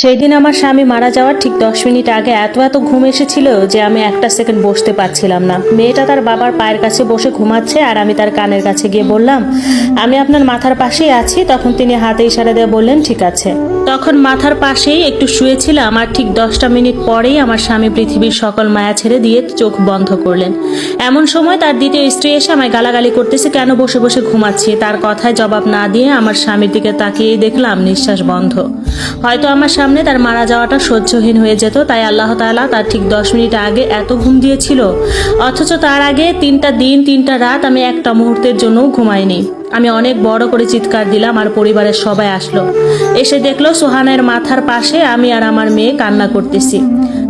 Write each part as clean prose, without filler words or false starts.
সেই দিন আমার স্বামী মারা যাওয়ার ঠিক 10 মিনিট আগে এত এত ঘুম এসেছিল যে আমি একটা সেকেন্ড বসতে পারছিলাম না। মেয়েটা তার বাবার পায়ের কাছে বসে ঘুমাচ্ছে আর আমি তার কানের কাছে গিয়ে বললাম, আমি আপনার মাথার পাশেই আছি। তখন তিনি হাতে ইশারা দিয়ে বললেন, ঠিক আছে। তখন মাথার পাশেই একটু শুয়েছিলাম আর ঠিক 10টা মিনিট পরেই আমার স্বামী পৃথিবীর সকল মায়া ছেড়ে দিয়ে চোখ বন্ধ করলেন। এমন সময় তার দ্বিতীয় স্ত্রী এসে আমায় গালাগালি করতেছে, কেন বসে বসে ঘুমাচ্ছি। তার কথায় জবাব না দিয়ে আমার স্বামীর দিকে তাকিয়েই দেখলাম নিঃশ্বাস বন্ধ। হয়তো আমার সামনে তার মারা যাওয়াটা সহ্যহীন হয়ে যেত, তাই আল্লাহ তাআলা তার ঠিক 10 মিনিট আগে এত ঘুম দিয়েছিল। অথচ তার আগে 3টা দিন 3টা রাত আমি একটা মুহূর্তের জন্যও ঘুমাইনি। আমি অনেক বড় করে চিৎকার দিলাম আর পরিবারের সবাই আসলো, এসে দেখলো সোহানের মাথার পাশে আমি আর আমার মেয়ে কান্না করতেছি।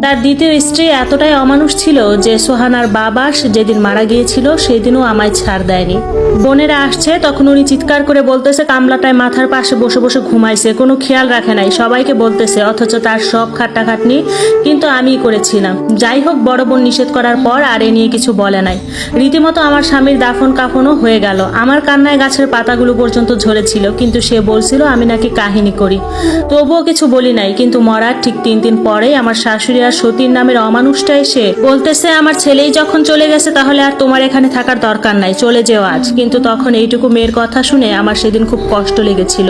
তার দ্বিতীয় স্ত্রী এতটাই অমানুষ ছিল যে সোহানার বাবা যেদিন মারা গিয়েছিল সেই দিনও আমায় ছাড় দেয়নি। বোনেরা আসছে, তখন উনি চিৎকার করে বলতেছে কামলাটায় মাথার পাশে বসে বসে ঘুমাইছে, কোনো খেয়াল রাখে নাই, সবাইকে বলতেছে। অথচ তার সব খাট্টাখাটনি কিন্তু আমিই করেছিলাম। যাই হোক, বড় বোন নিষেধ করার পর আর এ নিয়ে কিছু বলে নাই। রীতিমতো আমার স্বামীর দাফন কাফনও হয়ে গেল। আমার কান্নায় গাছের পাতাগুলো পর্যন্ত ঝরেছিল, কিন্তু সে বলছিল আমি নাকি কাহিনী করি। তবুও কিছু বলি নাই। কিন্তু মরার ঠিক 3 দিন পরেই আমার শাশুড়ি আর সতীর নামের অমানুষটা এসে বলতেছে, আমার ছেলেই যখন চলে গেছে তাহলে আর তোমার এখানে থাকার দরকার নাই, চলে যেও আজ। কিন্তু তখন এইটুকু মেয়ের কথা শুনে আমার সেদিন খুব কষ্ট লেগেছিল।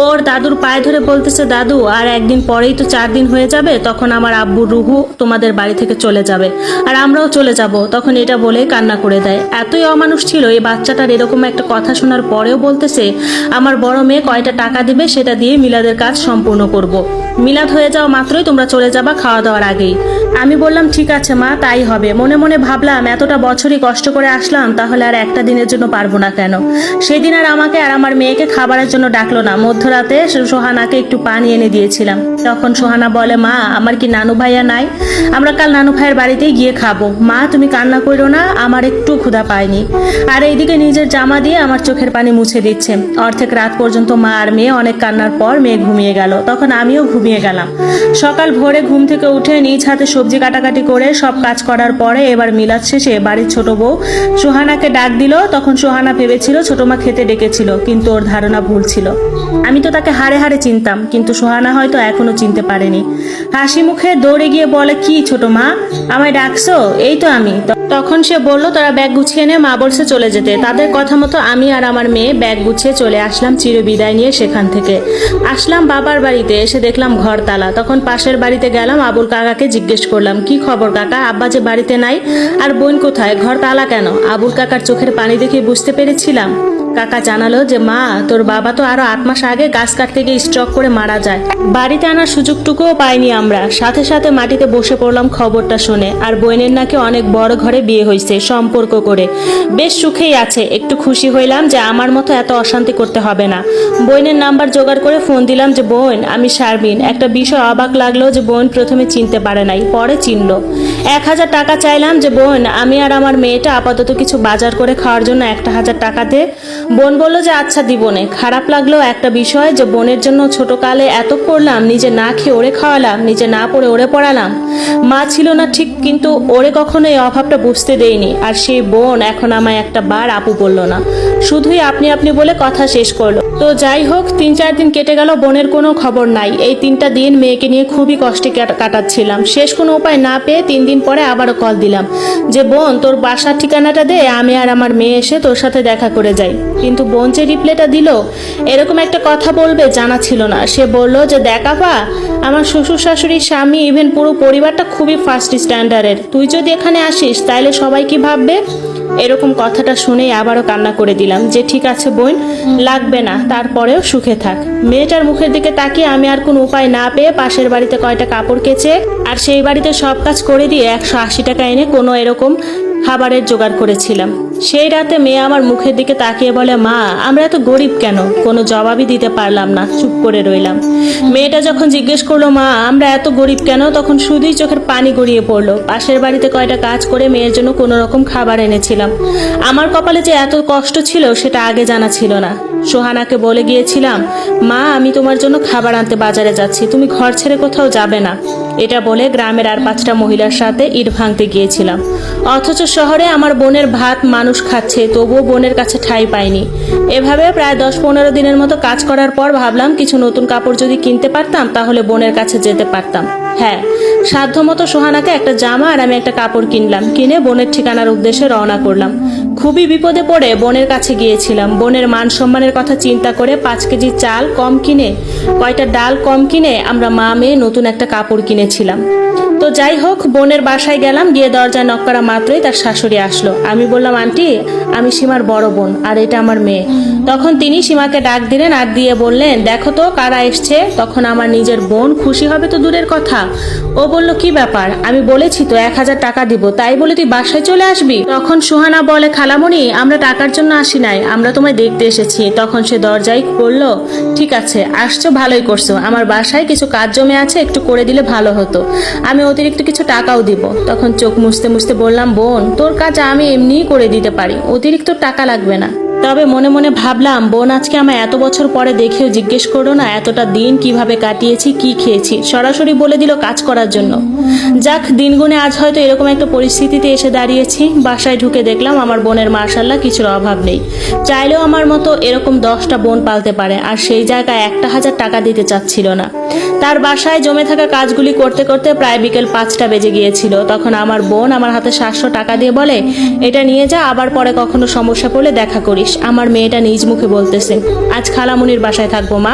ওর দাদুর পায়ে ধরে বলতেছে, দাদু আর একদিন পরেই তো 4 দিন হয়ে যাবে, তখন আমার আব্বুর রুহু তোমাদের বাড়ি থেকে চলে যাবে আর আমরাও চলে যাব। তখন এটা বলে কান্না করে দেয়। এতই অমানুষ ছিল এই বাচ্চাটার। এরকম একটা কথা শোনার পরেও বলতেছে আমার বড় মেয়ে কয়টা টাকা দিবে সেটা দিয়ে মিলাদের কাজ সম্পূর্ণ করব। মিলাদ হয়ে যাওয়া মাত্রই তোমরা চলে যাবা খাওয়া দাওয়ার আগেই। আমি বললাম ঠিক আছে মা, তাই হবে। মনে মনে ভাবলাম এতটা বছরই কষ্ট করে আসলাম, তাহলে আর একটা দিনের জন্য পারবো না কেন। সেই দিন আর আমাকে আর আমার মেয়েকে খাবারের জন্য ডাকলো না। মধ্যরাতে সোহানাকে একটু পানি এনে দিয়েছিলাম। তখন সোহানা বলে, মা আমার কি নানু ভাইয়া নাই? আমরা কাল নানু ভাইয়ের বাড়িতেই গিয়ে খাবো। মা তুমি কান্না করো না, আমার একটু ক্ষুধা পায়নি। আর এইদিকে নিজের জামা দিয়ে আমার চোখের পানি মুছে দিচ্ছে। অর্ধেক রাত পর্যন্ত মা আর মেয়ে অনেক কান্নার পর মেয়ে ঘুমিয়ে গেল। তখন আমিও ঘুমিয়ে গেলাম। সকাল ভোরে ঘুম থেকে উঠে নিজ হাতে সবজি কাটাকাটি করে সব কাজ করার পরে এবার মিলাদ শেষে বাড়ির ছোট বউ সোহানাকে ডাক দিল। তখন সোহানা ভেবেছিল ছোট মা খেতে ডেকেছিল, কিন্তু ওর ধারণা ভুল ছিল। আমি তো তাকে হাড়ে হাড়ে চিনতাম, কিন্তু সোহানা হয়তো এখনো চিনতে পারেনি। হাসি মুখে দৌড়ে গিয়ে বলে, কি ছোট মা, আমায় ডাকছো? এই তো আমি। তখন সে বলল, তারা ব্যাগ গুছিয়ে নে, মা বলছে চলে যেতে। তাদের কথা মতো আমি আর আমার মেয়ে ব্যাগ গুছিয়ে চলে আসলাম চিরবিদায় নিয়ে। সেখান থেকে আসলাম বাবার বাড়িতে। এসে দেখলাম ঘর তালা। তখন পাশের বাড়িতে গেলাম, আবুল কাকাকে জিজ্ঞেস করলাম, কি খবর কাকা, আব্বা যে বাড়িতে নাই আর বোন কোথায়, ঘর তালা কেন? আবুল কাকার চোখের পানি দেখে বুঝতে পেরেছিলাম। কাকা জানালো যে মা তোর বাবা তো আরো 8 মাস আগে গাছ কাটতে গিয়ে স্ট্রোক করে মারা যায়। বাড়িতে আনার সুযোগটুকুও পাইনি আমরা। সাথে সাথে মাটিতে বসে পড়লাম খবরটা শুনে। আর বোনের নাকি অনেক বড় ঘরে বিয়ে হয়েছে, সম্পর্ক করে বেশ সুখেই আছে। একটু খুশি হইলাম যে আমার মতো এত অশান্তি করতে হবে না। বোনের নাম্বার জোগাড় করে ফোন দিলাম যে বোন আমি শারমিন। একটা বিষয় অবাক লাগলো যে বোন প্রথমে চিনতে পারে নাই, পরে চিনলো। 1000 টাকা চাইলাম যে বোন আমি আর আমার মেয়েটা আপাতত কিছু বাজার করে খাওয়ার জন্য 1000 টাকা দে। বোন বলল যে আচ্ছা দিবনে। খারাপ লাগলো একটা বিষয় যে বোনের জন্য ছোটকালে এত করলাম, নিজে না খেয়ে ওরে খাওয়ালাম, নিজে না পড়ে ওরে পড়ালাম। মা ছিল না ঠিক, কিন্তু ওরে কখনো এই অভাবটা বুঝতে দেয়নি। আর সেই বোন এখন আমায় একটা বার আপু বলল না, শুধুই আপনি আপনি বলে কথা শেষ করলো। তো যাই হোক, 3-4 দিন কেটে গেল, বোনের কোনো খবর নাই। এই 3টা দিন মেয়েকে নিয়ে খুবই কষ্টে কাটাচ্ছিলাম। শেষ কোনো উপায় না পেয়ে 3 দিন পরে আবারও কল দিলাম যে বোন তোর বাসার ঠিকানাটা দে, আমি আর আমার মেয়ে এসে তোর সাথে দেখা করে যাই। কিন্তু বোন যে রিপ্লাইটা দিল এরকম একটা কথা বলবে জানা ছিল না। সে বলল যে দেখ আপা, আমার শ্বশুর শাশুড়ি স্বামী ইভেন পুরো পরিবারটা খুবই ফার্স্ট স্ট্যান্ডার্ডের, তুই যদি এখানে আসিস তাইলে সবাই কি ভাববে? এরকম কথাটা শুনেই আবারও কান্না করে দিলাম যে ঠিক আছে বোন, লাগবে না, তারপরেও সুখে থাক। মেয়েটার মুখের দিকে তাকিয়ে আমি আর কোনো উপায় না পেয়ে পাশের বাড়িতে কয়টা কাপড় কেচে আর সেই বাড়িতে সব কাজ করে দিয়ে 180 টাকা এনে কোনো এরকম খাবারের জোগাড় করেছিলাম। সেই রাতে মেয়ে আমার মুখের দিকে তাকিয়ে বলে, মা আমরা এত গরিব কেন? কোনো জবাবই দিতে পারলাম না, চুপ করে রইলাম। মেয়েটা যখন জিজ্ঞেস করলো মা আমরা এত গরিব কেন, তখন শুধুই চোখের পানি গড়িয়ে পড়লো। পাশের বাড়িতে কয়টা কাজ করে মেয়ের জন্য কোনো রকম খাবার এনেছিলাম। আমার কপালে যে এত কষ্ট ছিল সেটা আগে জানা ছিল না। সোহানাকে বলে গিয়েছিলাম, মা আমি তোমার জন্য খাবার আনতে বাজারে যাচ্ছি, তুমি ঘর ছেড়ে কোথাও যাবে না। এটা বলে গ্রামের আর 5টা মহিলার সাথে ইট ভাঙতে গিয়েছিলাম। অথচ শহরে আমার বোনের ভাত মানুষ খাচ্ছে, তবুও বোনের কাছে ঠাঁই পাইনি। এভাবে প্রায় 10-15 দিনের মতো কাজ করার পর ভাবলাম কিছু নতুন কাপড় যদি কিনতে পারতাম তাহলে বোনের কাছে যেতে পারতাম। হ্যাঁ, সাধ্যমতো সোহানাকে একটা জামা আর আমি একটা কাপড় কিনলাম, কিনে বোনের ঠিকানার উদ্দেশ্যে রওনা করলাম। খুবই বিপদে পড়ে বোনের কাছে গিয়েছিলাম। বোনের মান সম্মানের কথা চিন্তা করে 5 কেজি চাল কম কিনে, কয়টা ডাল কম কিনে আমরা মা মেয়ে নতুন একটা কাপড় কিনেছিলাম। তো যাই হোক, বোনের বাসায় গেলাম, গিয়ে দরজায় নক করা মাত্রই তার শাশুড়ি আসলো। আমি বললাম, আন্টি আমি সীমার বড় বোন আর এটা আমার মেয়ে। তখন তিনি সীমাকে ডাক দিলেন আর দিয়ে বললেন, দেখো তো কারা এসছে। তখন আমার নিজের বোন খুশি হবে তো দূরের কথা, ও বলল, কি ব্যাপার? আমি বলেছি তো 1000 টাকা দিব, তাই বলে তুই বাসায় চলে আসবি? তখন সুহানা বলে, খালামণি আমরা টাকার জন্য আসি নাই, আমরা তোমায় দেখতে এসেছি। তখন সে দরজায় বলল, ঠিক আছে আসছো, ভালোই করছো, আমার বাসায় কিছু কাজ জমে আছে, একটু করে দিলে ভালো হতো, আমি অতিরিক্ত কিছু টাকাও দিব। তখন চোখ মুছতে মুছতে বললাম, বোন তোর কাজ আমি এমনিই করে দিতে পারি, অতিরিক্ত টাকা লাগবে না। তবে মনে মনে ভাবলাম, বোন আজকে আমায় এত বছর পরে দেখেও জিজ্ঞেস করো না এতটা দিন কিভাবে কাটিয়েছি, কি খেয়েছি, সরাসরি বলে দিল কাজ করার জন্য। যাক, দিন গুনে আজ হয়তো এরকম একটা পরিস্থিতিতে এসে দাঁড়িয়েছি। বাসায় ঢুকে দেখলাম আমার বোনের মাশাআল্লাহ কিছুর অভাব নেই, চাইলেও আমার মতো এরকম 10টা বোন পালতে পারে, আর সেই জায়গায় 1000 টাকা দিতে চাচ্ছিল না। তার বাসায় জমে থাকা কাজগুলি করতে করতে প্রায় বিকেল 5টা বেজে গিয়েছিল। তখন আমার বোন আমার হাতে 700 টাকা দিয়ে বলে, এটা নিয়ে যা, আবার পরে কখনো সমস্যা পড়লে দেখা করিস। আমার মেয়েটা নিজ মুখে বলতেছে, আজ খালামুনির বাসায় থাকবো মা।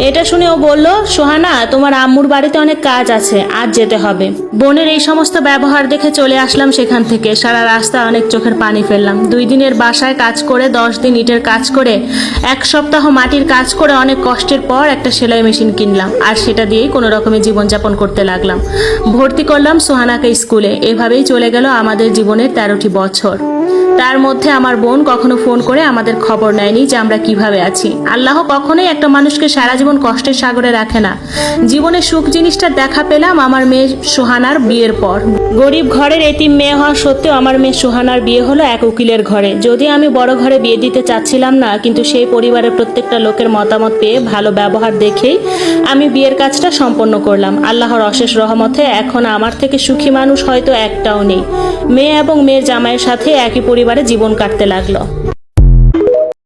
এটা শুনে ও বলল, সোহানা তোমার আম্মুর বাড়িতে অনেক কাজ আছে, আজ যেতে হবে। বোনের এই সমস্ত ব্যবহার দেখে চলে আসলাম সেখান থেকে। সারা রাস্তা অনেক চোখের পানি ফেললাম। 2 দিনের বাসায় কাজ করে, 10 দিন ইটের কাজ করে, 1 সপ্তাহ মাটির কাজ করে অনেক কষ্টের পর একটা সেলাই মেশিন কিনলাম, আর সেটা দিয়েই কোনো রকমের জীবনযাপন করতে লাগলাম। ভর্তি করলাম সোহানাকে স্কুলে। এভাবেই চলে গেল আমাদের জীবনের 13টি বছর। তার মধ্যে আমার বোন কখনো ফোন করে আমাদের খবর নেয়নি যে আমরা কিভাবে আছি। আল্লাহ কখনোই একটা মানুষকে সারা জীবন কষ্টের সাগরে রাখে না। জীবনে সুখ জিনিসটা দেখা পেলাম আমার মেয়ে সোহানার বিয়ের পর। গরিব ঘরের এতিম মেয়ে হওয়া সত্ত্বেও আমার মেয়ে সোহানার বিয়ে হলো এক উকিলের ঘরে। যদি আমি বড় ঘরে বিয়ে দিতে চাচ্ছিলাম না, কিন্তু সেই পরিবারের প্রত্যেকটা লোকের মতামত পেয়ে, ভালো ব্যবহার দেখেই আমি বিয়ের কাজটা সম্পন্ন করলাম। আল্লাহর অশেষ রহমতে এখন আমার থেকে সুখী মানুষ হয়তো একটাও নেই। মেয়ে এবং মেয়ের জামাইয়ের সাথে একই পরিবারে জীবন কাটতে লাগলো।